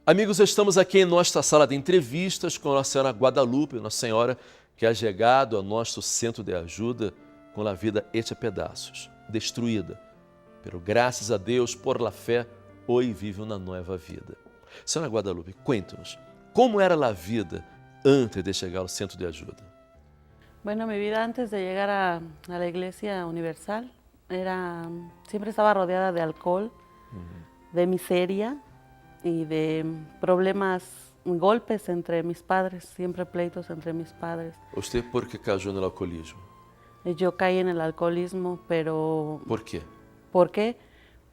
Amigos, estamos aqui em nossa sala de entrevistas com Nossa Senhora Guadalupe, Nossa Senhora que ha chegado ao nosso centro de ajuda com a vida hecha pedaços, destruída. Pero graças a Deus, por la fé, hoje vive uma nova vida. Senhora Guadalupe, cuente-nos, como era a vida antes de chegar ao centro de ajuda? Bueno, mi vida antes de llegar a la Iglesia Universal siempre estaba rodeada de alcohol, de miseria y de problemas, golpes entre mis padres, siempre pleitos entre mis padres. Usted por que cayó no alcoolismo? Yo caí en el alcoholismo, pero Por quê? ¿por qué?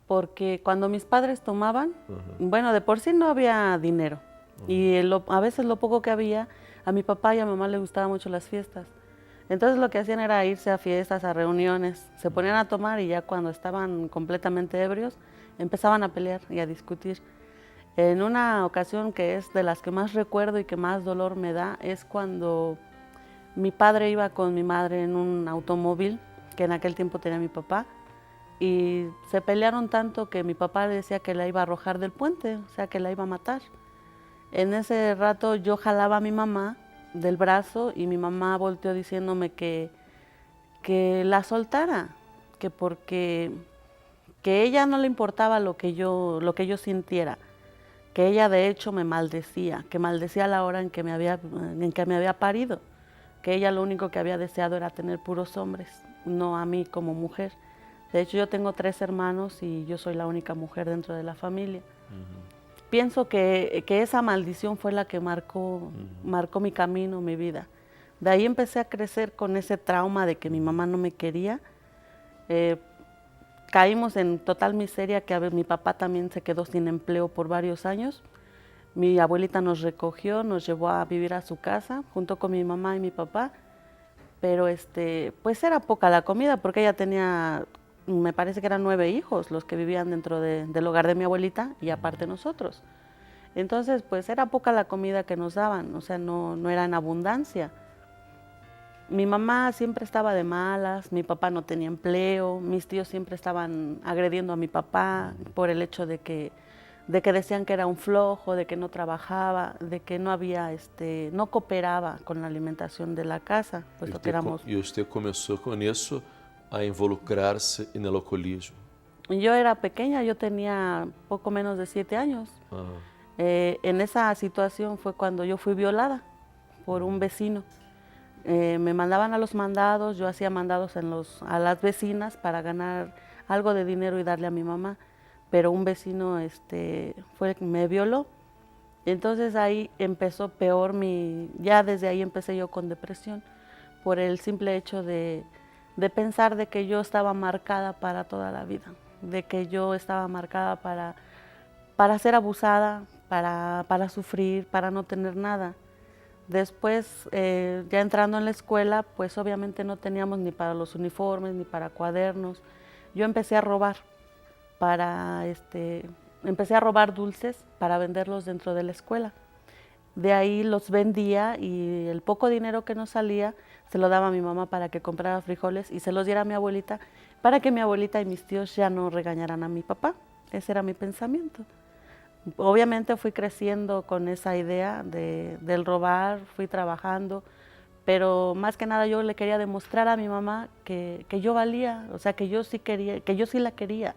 Porque cuando mis padres tomaban, bueno, de por sí no había dinero. Y a veces lo poco que había, a mi papá y a mi mamá les gustaban mucho las fiestas. Entonces lo que hacían era irse a fiestas, a reuniones, se ponían a tomar y ya cuando estaban completamente ebrios, empezaban a pelear y a discutir. En una ocasión que es de las que más recuerdo y que más dolor me da, es cuando mi padre iba con mi madre en un automóvil, que en aquel tiempo tenía mi papá, y se pelearon tanto que mi papá decía que la iba a arrojar del puente, o sea, que la iba a matar. En ese rato yo jalaba a mi mamá del brazo y mi mamá volteó diciéndome que la soltara, que porque que ella no le importaba lo que yo sintiera, que ella de hecho me maldecía, que maldecía la hora en que me había parido, que ella lo único que había deseado era tener puros hombres, no a mí como mujer. De hecho, yo tengo 3 hermanos y yo soy la única mujer dentro de la familia. Pienso que esa maldición fue la que marcó mi camino, mi vida. De ahí empecé a crecer con ese trauma de que mi mamá no me quería. Caímos en total miseria, que mi papá también se quedó sin empleo por varios años. Mi abuelita nos recogió, nos llevó a vivir a su casa junto con mi mamá y mi papá. Pero pues era poca la comida porque ella tenía, me parece que eran 9 hijos los que vivían dentro del hogar de mi abuelita y aparte nosotros. Entonces, pues era poca la comida que nos daban, o sea, no era en abundancia. Mi mamá siempre estaba de malas, mi papá no tenía empleo, mis tíos siempre estaban agrediendo a mi papá por el hecho de que decían que era un flojo, de que no trabajaba, de que no había, no cooperaba con la alimentación de la casa, puesto que éramos... E usted começou com isso a involucrar-se no alcoolismo. Yo era pequeña, yo tenía poco menos de 7 años. En esa situación fue cuando yo fui violada por un vecino. Me mandaban a los mandados, yo hacía mandados a las vecinas para ganar algo de dinero y darle a mi mamá, pero un vecino me violó. Entonces ahí empezó peor ya desde ahí empecé yo con depresión, por el simple hecho de pensar de que yo estaba marcada para toda la vida, de que yo estaba marcada para ser abusada, para sufrir, para no tener nada. Después, ya entrando en la escuela, pues obviamente no teníamos ni para los uniformes, ni para cuadernos. Yo empecé a robar, empecé a robar dulces para venderlos dentro de la escuela. De ahí los vendía y el poco dinero que nos salía se lo daba a mi mamá para que comprara frijoles y se los diera a mi abuelita, para que mi abuelita y mis tíos ya no regañaran a mi papá. Ese era mi pensamiento. Obviamente fui creciendo con esa idea del robar, fui trabajando, pero más que nada yo le quería demostrar a mi mamá que yo valía, o sea, que yo sí quería, que yo sí la quería,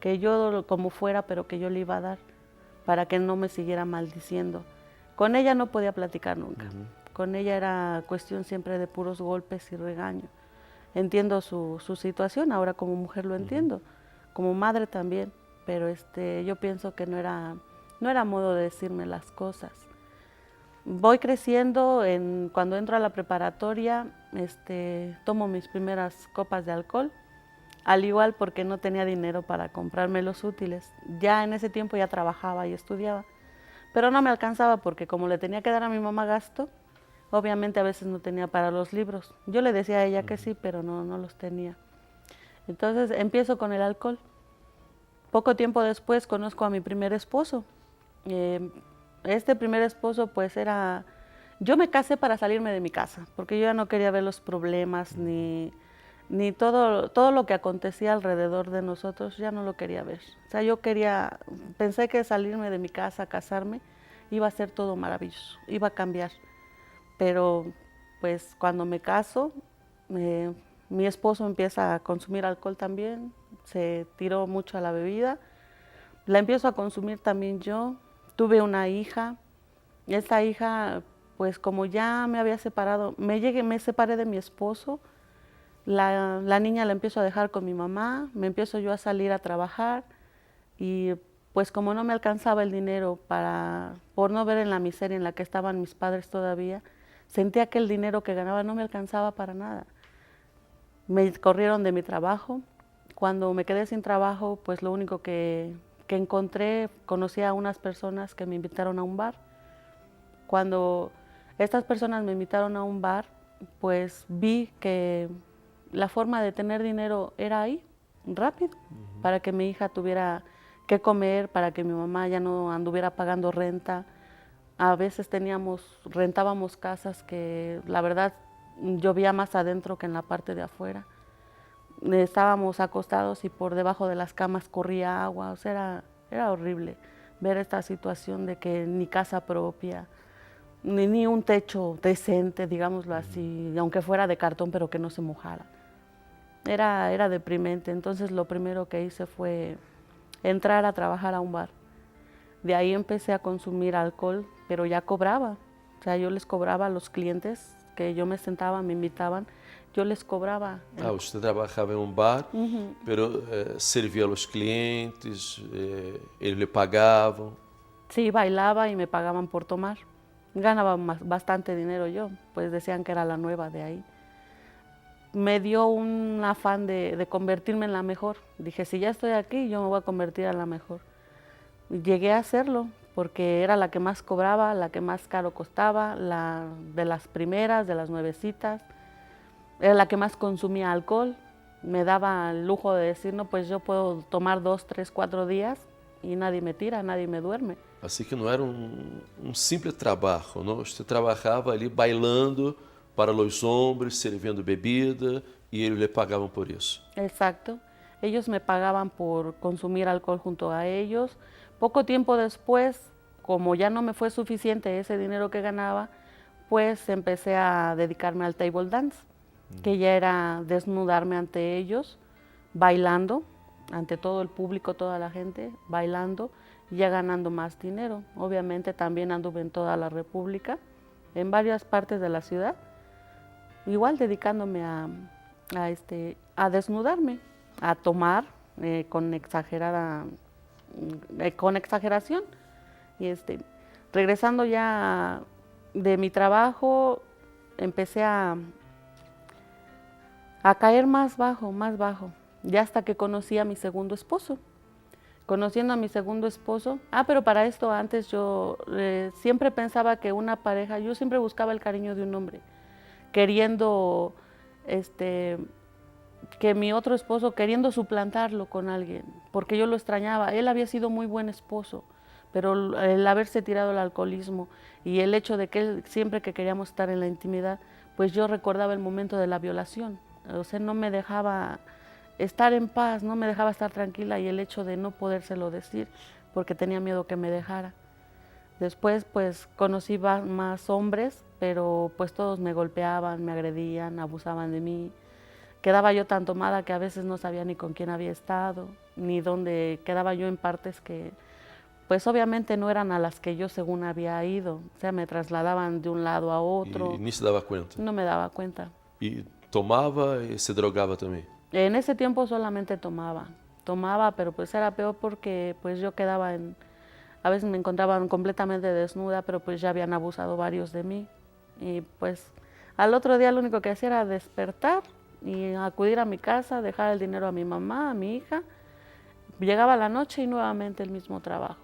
que yo como fuera, pero que yo le iba a dar, para que no me siguiera maldiciendo. Con ella no podía platicar nunca, con ella era cuestión siempre de puros golpes y regaño. Entiendo su situación, ahora como mujer lo entiendo, como madre también. Pero yo pienso que no era modo de decirme las cosas. Voy creciendo, cuando entro a la preparatoria, tomo mis primeras copas de alcohol, al igual porque no tenía dinero para comprarme los útiles. Ya en ese tiempo ya trabajaba y estudiaba, pero no me alcanzaba porque como le tenía que dar a mi mamá gasto, obviamente a veces no tenía para los libros. Yo le decía a ella que sí, pero no los tenía. Entonces empiezo con el alcohol. Poco tiempo después conozco a mi primer esposo. Este primer esposo pues yo me casé para salirme de mi casa, porque yo ya no quería ver los problemas ni ni todo lo que acontecía alrededor de nosotros, ya no lo quería ver. O sea, pensé que salirme de mi casa, casarme, iba a ser todo maravilloso, iba a cambiar. Pero pues cuando me caso, mi esposo empieza a consumir alcohol también, se tiró mucho a la bebida, la empiezo a consumir también yo, tuve una hija, y esta hija, pues como ya me había separado, me separé de mi esposo, la niña la empiezo a dejar con mi mamá, me empiezo yo a salir a trabajar y pues como no me alcanzaba el dinero por no ver en la miseria en la que estaban mis padres todavía, sentía que el dinero que ganaba no me alcanzaba para nada. Me corrieron de mi trabajo. Cuando me quedé sin trabajo, pues lo único que encontré, conocí a unas personas que me invitaron a un bar. Cuando estas personas me invitaron a un bar, pues vi que la forma de tener dinero era ahí, rápido, para que mi hija tuviera que comer, para que mi mamá ya no anduviera pagando renta. A veces rentábamos casas que la verdad llovía más adentro que en la parte de afuera. Estábamos acostados y por debajo de las camas corría agua, o sea, era horrible ver esta situación de que ni casa propia, ni un techo decente, digámoslo así, aunque fuera de cartón, pero que no se mojara. Era deprimente, entonces lo primero que hice fue entrar a trabajar a un bar. De ahí empecé a consumir alcohol, pero ya cobraba. O sea, yo les cobraba a los clientes que yo me sentaba, me invitaban, yo les cobraba. Ah, usted trabajaba en un bar, Ujú. pero servia a los clientes, eles lhe pagavam. Sí, bailaba y me pagaban por tomar. Ganaba bastante dinero yo, pues decían que era la nueva de ahí. Me dio un afán de convertirme en la mejor. Dije, si ya estoy aquí, yo me voy a convertir en la mejor. Llegué a hacerlo porque era la que más cobraba, la que más caro costaba, la de las primeras, de las nuevecitas. Era la que más consumía alcohol. Me daba el lujo de decir, no, pues yo puedo tomar 2, 3, 4 días y nadie me tira, nadie me duerme. Assim que não era um simples trabalho, não? Você trabalhava ali bailando para os hombres, servindo bebida e eles lhe pagavam por isso. Exacto. Ellos me pagaban por consumir alcohol junto a ellos. Poco tiempo después, como ya no me fue suficiente ese dinero que ganaba, pues empecé a dedicarme al table dance, que ya era desnudarme ante ellos, bailando, ante todo el público, toda la gente, bailando y ya ganando más dinero. Obviamente también anduve en toda la República, en varias partes de la ciudad, igual dedicándome a desnudarme, a tomar con exageración. Y regresando ya de mi trabajo, empecé a caer más bajo, ya hasta que conocí a mi segundo esposo. Conociendo a mi segundo esposo, pero para esto antes yo siempre pensaba que una pareja, yo siempre buscaba el cariño de un hombre, queriendo que mi otro esposo, queriendo suplantarlo con alguien, porque yo lo extrañaba. Él había sido muy buen esposo, pero el haberse tirado al alcoholismo y el hecho de que él, siempre que queríamos estar en la intimidad, pues yo recordaba el momento de la violación. O sea, no me dejaba estar en paz, no me dejaba estar tranquila, y el hecho de no podérselo decir porque tenía miedo que me dejara. Después pues conocí más hombres, pero pues todos me golpeaban, me agredían, abusaban de mí. Quedaba yo tan tomada que a veces no sabía ni con quién había estado, ni dónde. Quedaba yo en partes que pues obviamente no eran a las que yo según había ido. O sea, me trasladaban de un lado a otro. E nem se dava conta. No me daba cuenta. E tomava e se drogava também. En ese tiempo solamente tomaba, pero pues era peor porque pues yo quedaba a veces me encontraban completamente desnuda, pero pues ya habían abusado varios de mí. Y pues al otro día lo único que hacía era despertar y acudir a mi casa, dejar el dinero a mi mamá, a mi hija. Llegaba la noche y nuevamente el mismo trabajo.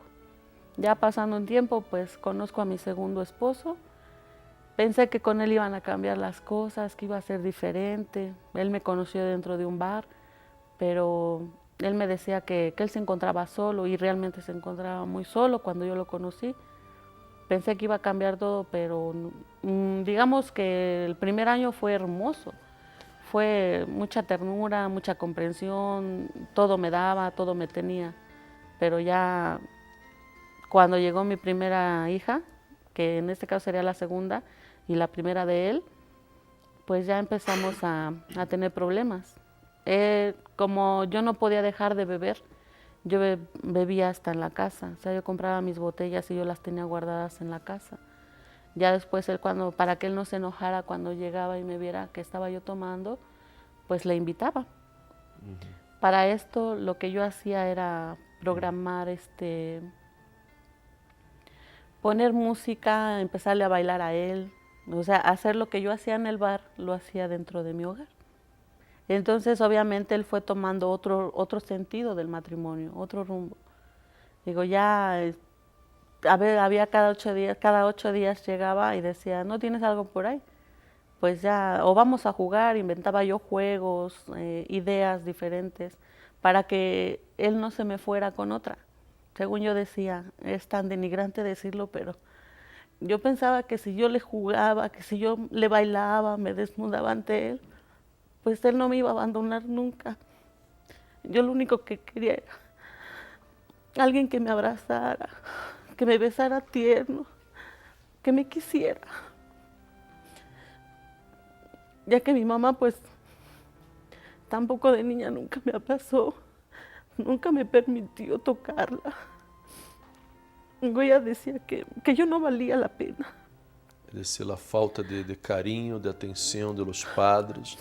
Ya pasando un tiempo, pues conozco a mi segundo esposo. Pensé que con él iban a cambiar las cosas, que iba a ser diferente. Él me conoció dentro de un bar, pero él me decía que él se encontraba solo y realmente se encontraba muy solo cuando yo lo conocí. Pensé que iba a cambiar todo, pero digamos que el primer año fue hermoso. Fue mucha ternura, mucha comprensión, todo me daba, todo me tenía. Pero ya cuando llegó mi primera hija, que en este caso sería la segunda y la primera de él, pues ya empezamos a tener problemas. Como yo no podía dejar de beber, yo bebía hasta en la casa. O sea, yo compraba mis botellas y yo las tenía guardadas en la casa. Ya después él, para que él no se enojara cuando llegaba y me viera que estaba yo tomando, pues le invitaba. Para esto lo que yo hacía era programar, poner música, empezarle a bailar a él. O sea, hacer lo que yo hacía en el bar, lo hacía dentro de mi hogar. Entonces, obviamente, él fue tomando otro sentido del matrimonio, otro rumbo. Digo, ya, había cada 8 días llegaba y decía, ¿no tienes algo por ahí? Pues ya, o vamos a jugar, inventaba yo juegos, ideas diferentes, para que él no se me fuera con otra. Según yo decía, es tan denigrante decirlo, pero yo pensaba que si yo le jugaba, que si yo le bailaba, me desnudaba ante él, pues él no me iba a abandonar nunca. Yo lo único que quería era alguien que me abrazara, que me besara tierno, que me quisiera. Ya que mi mamá, pues, tampoco de niña nunca me abrazó, nunca me permitió tocarla. Ella decía que yo no valía la pena. Es decir, la falta de cariño, de atención de los padres,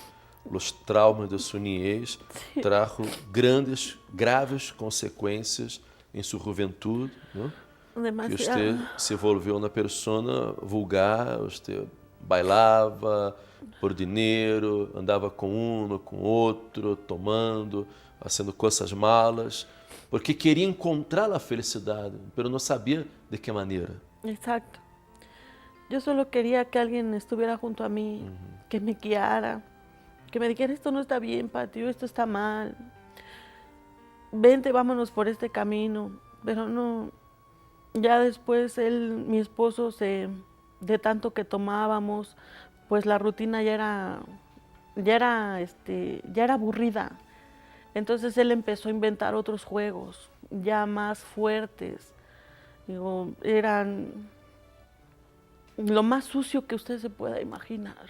los traumas de su niñez, Sí, trajo graves consequências em sua juventude, ¿no? Que demasiado. usted se volvió una persona vulgar, usted bailava por dinheiro, andava com uno, com outro, tomando, fazendo coisas malas, porque queria encontrar a felicidade, mas não sabia de que maneira. Exacto. Yo solo quería que alguien estuviera junto a mí, que me guiara, que me dijera, esto no está bien, Patio, esto está mal. Vente, vámonos por este camino. Pero no, ya después mi esposo, de tanto que tomábamos, pues la rutina ya era aburrida. Entonces él empezó a inventar otros juegos, ya más fuertes. Digo, eran lo más sucio que usted se pueda imaginar.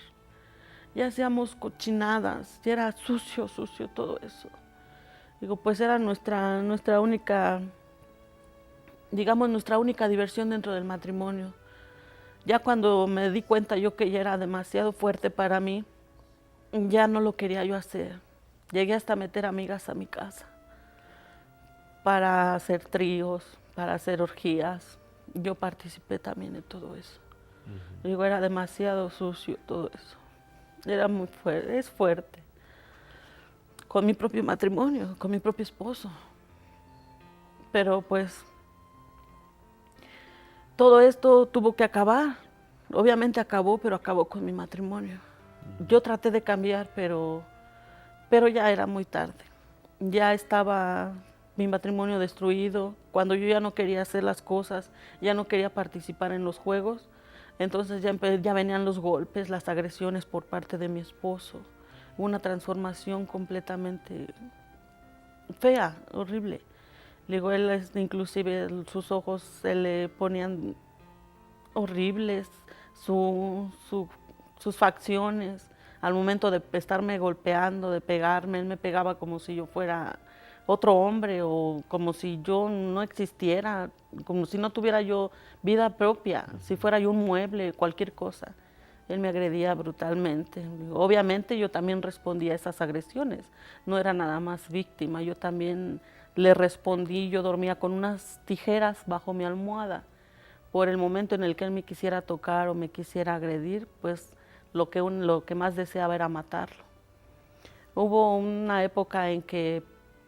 Ya hacíamos cochinadas, ya era sucio, sucio todo eso. Digo, pues era nuestra única, digamos, nuestra única diversión dentro del matrimonio. Ya cuando me di cuenta yo que ya era demasiado fuerte para mí, ya no lo quería yo hacer. Llegué hasta meter amigas a mi casa para hacer tríos, para hacer orgías. Yo participé también en todo eso. Digo, era demasiado sucio todo eso. Era muy fuerte, es fuerte. Con mi propio matrimonio, con mi propio esposo. Pero pues todo esto tuvo que acabar. Obviamente acabó, pero acabó con mi matrimonio. Yo traté de cambiar, pero ya era muy tarde. Ya estaba mi matrimonio destruido. Cuando yo ya no quería hacer las cosas, ya no quería participar en los juegos, entonces ya venían los golpes, las agresiones por parte de mi esposo. Una transformación completamente fea, horrible. Digo, él inclusive sus ojos se le ponían horribles, sus facciones. Al momento de estarme golpeando, de pegarme, él me pegaba como si yo fuera otro hombre o como si yo no existiera, como si no tuviera yo vida propia, si fuera yo un mueble, cualquier cosa. Él me agredía brutalmente. Obviamente yo también respondía a esas agresiones, no era nada más víctima, yo también le respondí, yo dormía con unas tijeras bajo mi almohada. Por el momento en el que él me quisiera tocar o me quisiera agredir, pues lo que más deseaba era matarlo. Hubo una época en que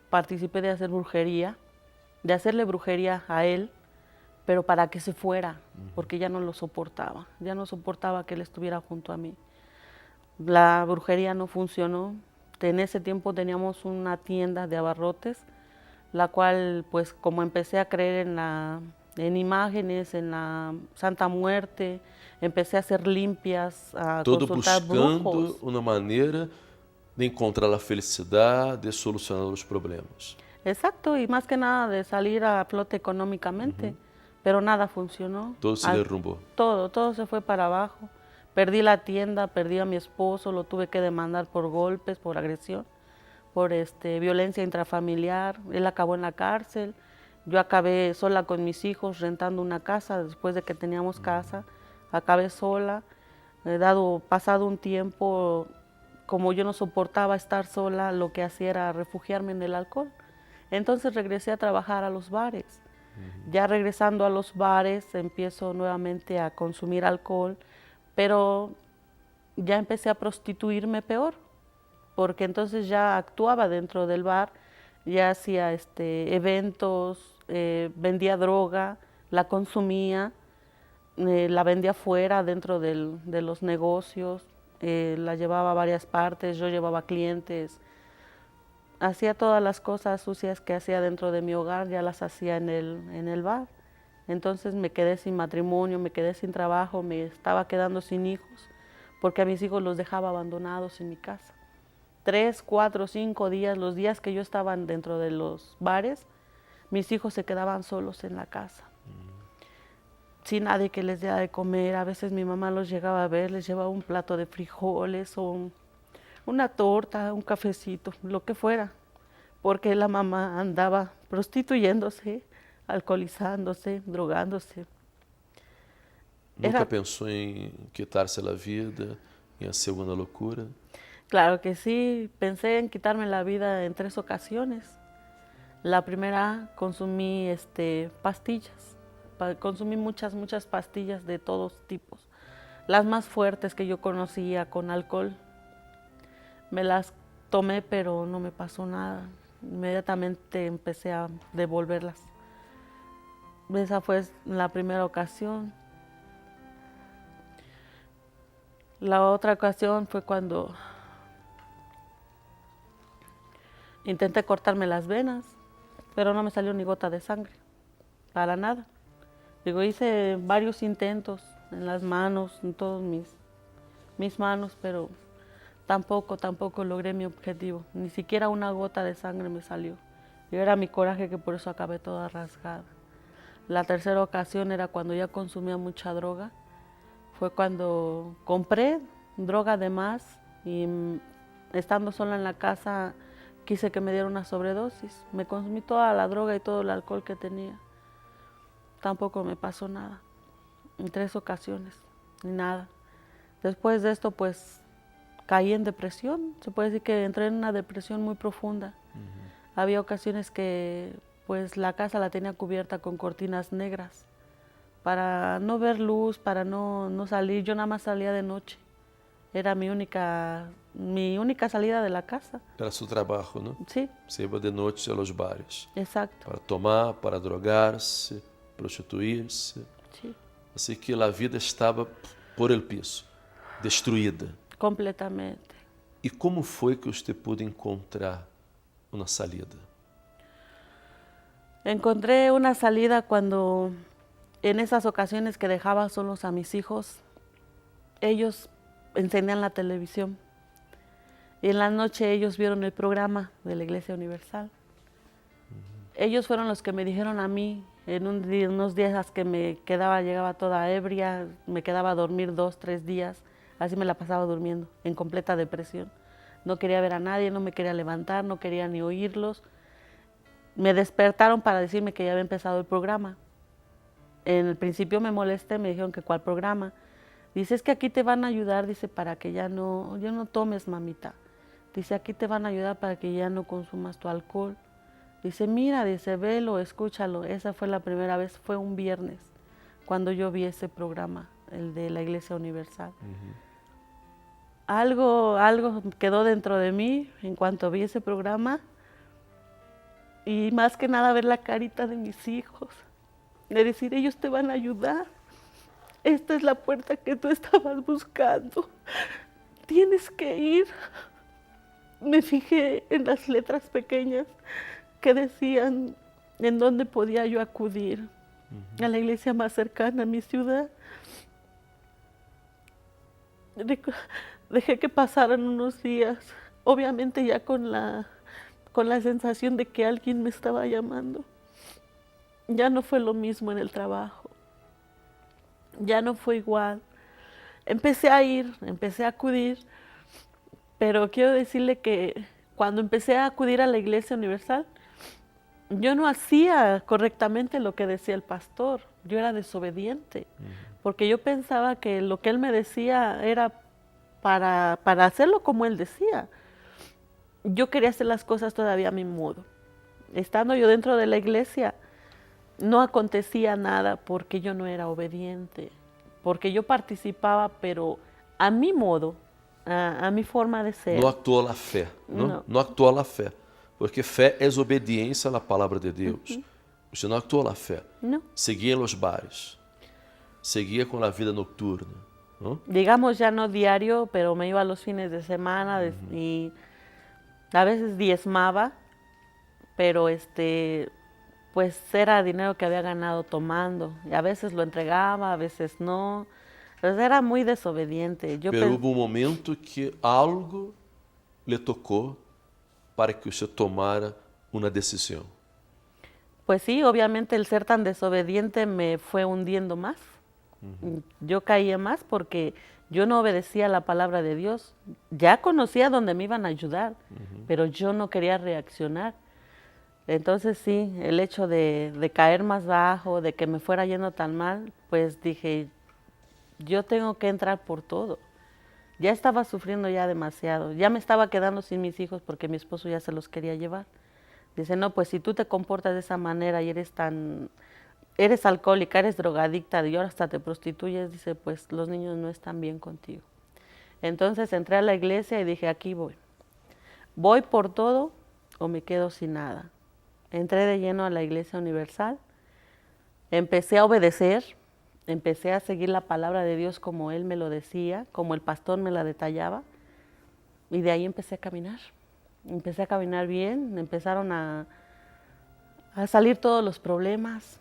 participé de hacer brujería, de hacerle brujería a él, pero para que se fuera, porque ya no lo soportaba, ya no soportaba que él estuviera junto a mí. La brujería no funcionó. En ese tiempo teníamos una tienda de abarrotes, la cual, pues, como empecé a creer en imágenes, en la Santa Muerte, empecé a hacer limpias, a Todo consultar buscando brujos. uma maneira de encontrar a felicidade, de solucionar os problemas. Exacto, y más que nada de salir a flote económicamente, pero nada funcionó. Todo se derrumbou. Todo se fue para abajo. Perdí la tienda, perdí a mi esposo, lo tuve que demandar por golpes, por agresión, por violencia intrafamiliar. Él acabó en la cárcel. Yo acabé sola con mis hijos rentando una casa después de que teníamos casa. Acabé sola. Pasado un tiempo, como yo no soportaba estar sola, lo que hacía era refugiarme en el alcohol. Entonces regresé a trabajar a los bares. Ya regresando a los bares, empiezo nuevamente a consumir alcohol, pero ya empecé a prostituirme peor, porque entonces ya actuaba dentro del bar, ya hacía eventos, vendía droga, la consumía, la vendía fuera dentro de los negocios, la llevaba a varias partes, yo llevaba clientes, hacía todas las cosas sucias que hacía dentro de mi hogar, ya las hacía en el bar. Entonces me quedé sin matrimonio, me quedé sin trabajo, me estaba quedando sin hijos, porque a mis hijos los dejaba abandonados en mi casa. 3, 4, 5 días, los días que yo estaba dentro de los bares, mis hijos se quedaban solos en la casa, sin nadie que les diera de comer. A veces mi mamá los llegaba a ver, les llevaba un plato de frijoles o una torta, un cafecito, lo que fuera, porque la mamá andaba prostituyéndose, alcoholizándose, drogándose. Nunca pensou em quitar-se a vida, em hacer uma loucura? Claro que sí, pensé en quitarme la vida en 3 ocasiones. La primera consumí pastillas, consumí muchas pastillas de todos tipos, las más fuertes que yo conocía con alcohol. Me las tomé, pero no me pasó nada. Inmediatamente empecé a devolverlas. Esa fue la primera ocasión. La otra ocasión fue cuando intenté cortarme las venas, pero no me salió ni gota de sangre, para nada. Digo, hice varios intentos en las manos, en todas mis manos, pero tampoco logré mi objetivo. Ni siquiera una gota de sangre me salió. Y era mi coraje que por eso acabé toda rasgada. La tercera ocasión era cuando ya consumía mucha droga. Fue cuando compré droga de más y estando sola en la casa quise que me diera una sobredosis. Me consumí toda la droga y todo el alcohol que tenía. Tampoco me pasó nada. En 3 ocasiones, ni nada. Después de esto, pues, caí en depresión. Se puede decir que entré en una depresión muy profunda. Había ocasiones que, pues, la casa la tenía cubierta con cortinas negras para no ver luz, para no salir. Yo nada más salía de noche. Era mi única salida de la casa. Para su trabajo, ¿no? Sí. Se iba de noche a los bares. Exacto. Para tomar, para drogar-se, prostituir-se. Sí. Así que a vida estava por el piso, destruída. Completamente. E como foi que você pôde encontrar uma salida? Encontré una salida cuando en esas ocasiones que dejaba solos a mis hijos, ellos encendían la televisión y en la noche ellos vieron el programa de la Iglesia Universal. Ellos fueron los que me dijeron a mí en unos días que llegaba toda ebria, me quedaba a dormir 2, 3 días, así me la pasaba durmiendo, en completa depresión. No quería ver a nadie, no me quería levantar, no quería ni oírlos. Me despertaron para decirme que ya había empezado el programa. En el principio me molesté, me dijeron que cuál programa. Dice, es que aquí te van a ayudar, dice, para que ya no tomes, mamita. Dice, aquí te van a ayudar para que ya no consumas tu alcohol. Dice, mira, dice, velo, escúchalo. Esa fue la primera vez, fue un viernes, cuando yo vi ese programa, el de la Iglesia Universal. Algo quedó dentro de mí en cuanto vi ese programa. Y más que nada ver la carita de mis hijos. De decir, ellos te van a ayudar. Esta es la puerta que tú estabas buscando. Tienes que ir. Me fijé en las letras pequeñas que decían en dónde podía yo acudir. A la iglesia más cercana a mi ciudad. Dejé que pasaran unos días obviamente ya con la sensación de que alguien me estaba llamando. Ya no fue lo mismo en el trabajo, ya no fue igual. Empecé a ir, empecé a acudir, pero quiero decirle que cuando empecé a acudir a la Iglesia Universal, yo no hacía correctamente lo que decía el pastor, yo era desobediente, porque yo pensaba que lo que él me decía era para hacerlo como él decía. Yo quería hacer las cosas todavía a mi modo. Estando yo dentro de la iglesia, no acontecía nada porque yo no era obediente, porque yo participaba, pero a mi modo, a mi forma de ser. Não actuou a fé, não? Não actuou a fé. Porque fé é obediência à palavra de Deus. Você não actuou a fé. No. Seguia em los bares. Seguia com a vida nocturna. ¿No? Digamos ya no diario, pero me iba los fines de semana y a veces diezmaba, pero pues era dinero que había ganado tomando. Y a veces lo entregaba, a veces no. Entonces era muy desobediente. Pero hubo um momento que algo lhe tocou para que você tomara uma decisão. Pues sí, obviamente el ser tan desobediente me fue hundiendo más. Yo caía más porque yo no obedecía la palabra de Dios. Ya conocía dónde me iban a ayudar, pero yo no quería reaccionar. Entonces sí, el hecho de caer más bajo, de que me fuera yendo tan mal, pues dije, yo tengo que entrar por todo. Ya estaba sufriendo ya demasiado, ya me estaba quedando sin mis hijos porque mi esposo ya se los quería llevar. Dice, no, pues si tú te comportas de esa manera y eres alcohólica, eres drogadicta y ahora hasta te prostituyes, dice, pues los niños no están bien contigo. Entonces entré a la iglesia y dije, aquí voy. ¿Voy por todo o me quedo sin nada? Entré de lleno a la Iglesia Universal, empecé a obedecer, empecé a seguir la palabra de Dios como Él me lo decía, como el pastor me la detallaba, y de ahí empecé a caminar. Empecé a caminar bien, empezaron a salir todos los problemas.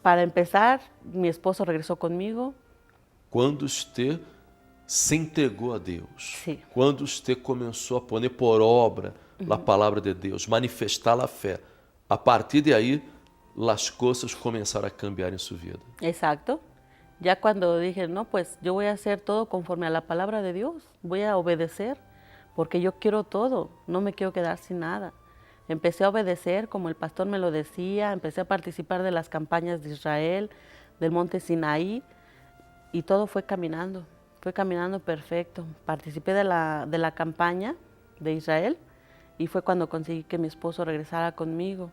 Para empezar, mi esposo regresó conmigo. Quando usted se entregou a Deus, Sí. quando usted começou a poner por obra a palavra de Deus, manifestar a fé, a partir de aí, as coisas começaram a cambiar em sua vida. Exacto. Ya cuando dije, no, pues yo voy a hacer todo conforme a la palabra de Dios, voy a obedecer, porque yo quiero todo, no me quiero quedar sin nada. Empecé a obedecer como el pastor me lo decía, empecé a participar de las campañas de Israel, del monte Sinaí, y todo fue caminando perfecto. Participé de la campaña de Israel y fue cuando conseguí que mi esposo regresara conmigo.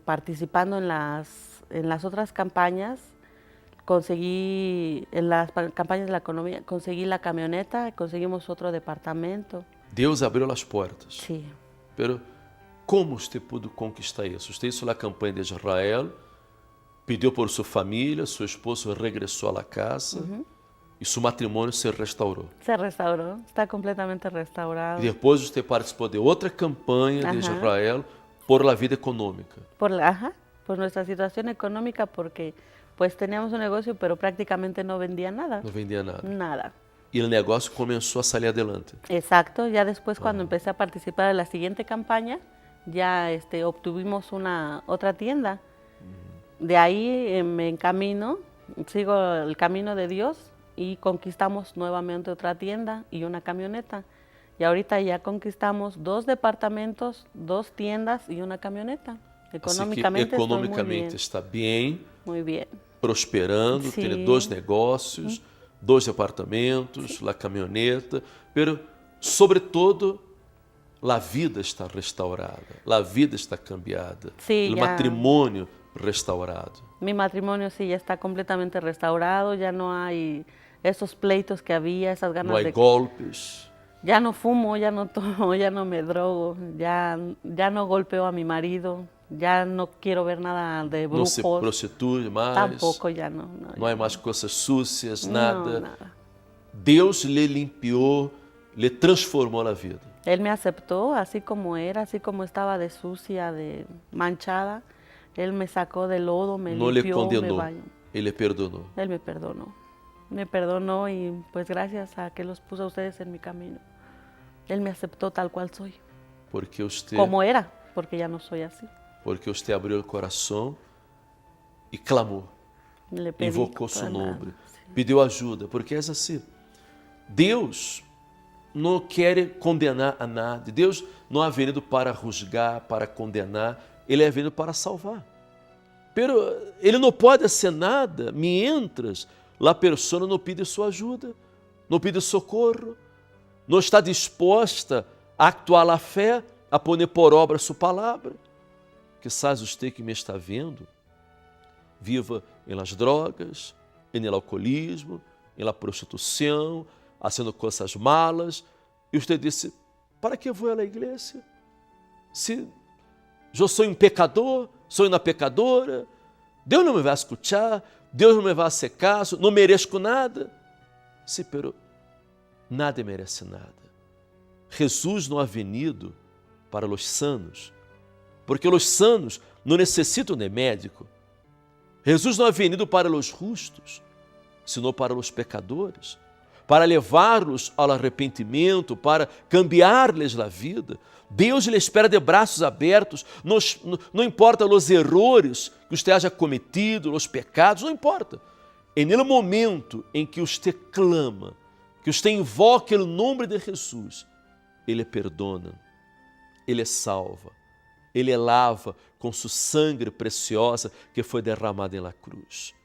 Participando en las otras campañas, en las campañas de la economía, conseguí la camioneta, conseguimos otro departamento. Deus abriu as portas. Sí. Pero como usted pudo conquistar isso? Usted hizo la campanha de Israel, pediu por sua família, seu esposo regressou à la casa e seu matrimônio se restaurou. Se restauró, está completamente restaurado. E depois você participou de outra campanha de Israel por la vida econômica. Por nuestra situación económica, porque pues teníamos un negocio, pero prácticamente no vendía nada. Não vendia nada. Nada. E o negócio começou a sair adelante. Exacto, ya después cuando empecé a participar en la siguiente campaña, ya obtuvimos otra tienda. De ahí me encamino, sigo el camino de Dios y conquistamos nuevamente otra tienda y una camioneta. Y ahorita ya conquistamos 2 departamentos, 2 tiendas y una camioneta. Económicamente, assim que economicamente está bem, muy bien. prosperando, Sí. tem 2 negócios, 2 departamentos, a caminhoneta, pero sobretudo a vida está restaurada, a vida está cambiada, Sí, o ya. matrimônio restaurado. Mi matrimonio sí ya está completamente restaurado, ya no hay esos pleitos que había, esas ganas Não há de... golpes, Ya no fumo, ya no tomo, ya no me drogo, ya no golpeo a mi marido, ya no quiero ver nada de não se brujos. prostitui mais, Tampoco ya no. não há mais coisas sucias, No, nada. nada. Deus lhe limpiou, lhe transformou a vida. Él me aceptó así como era, así como estaba de sucia, de manchada. Él me sacó del lodo, me Não lhe limpió, me condenou, bañó. ele perdonou. Él me perdonó. Me perdonó y pues gracias a que los puso a ustedes en mi camino. Él me aceptó tal cual soy, porque usted, como era, porque ya no soy así. porque usted abriu o coração e clamou, Le pedí invocou con seu toda el nome, alma, sí. pediu ajuda, porque é assim. Deus não quer condenar a nada. Deus não é venido para juzgar, para condenar. Ele é venido para salvar. Pero ele não pode hacer nada mientras a pessoa não pede sua ajuda, não pede socorro, não está disposta a actuar a fé, a poner por obra sua palavra. Quizás você que me está vendo viva em las drogas, em el alcoolismo, em la prostituição, fazendo coisas malas, e você disse: para que vou à igreja? Se eu sou um pecador, sou uma pecadora, Deus não me vai escutar, Deus não me vai fazer caso, não mereço nada. Sim, pero nada merece nada. Jesus não é venido para os sanos, porque os sanos não necessitam de médico. Jesus não é venido para os justos, senão para os pecadores, para levar-los ao arrependimento, para cambiar-lhes a vida. Deus lhe espera de braços abertos, não importa os erros que você haja cometido, os pecados, não importa. É no momento em que você clama, que você invoca o nome de Jesus, Ele perdona, Ele salva, Ele lava com sua sangue preciosa que foi derramada na cruz.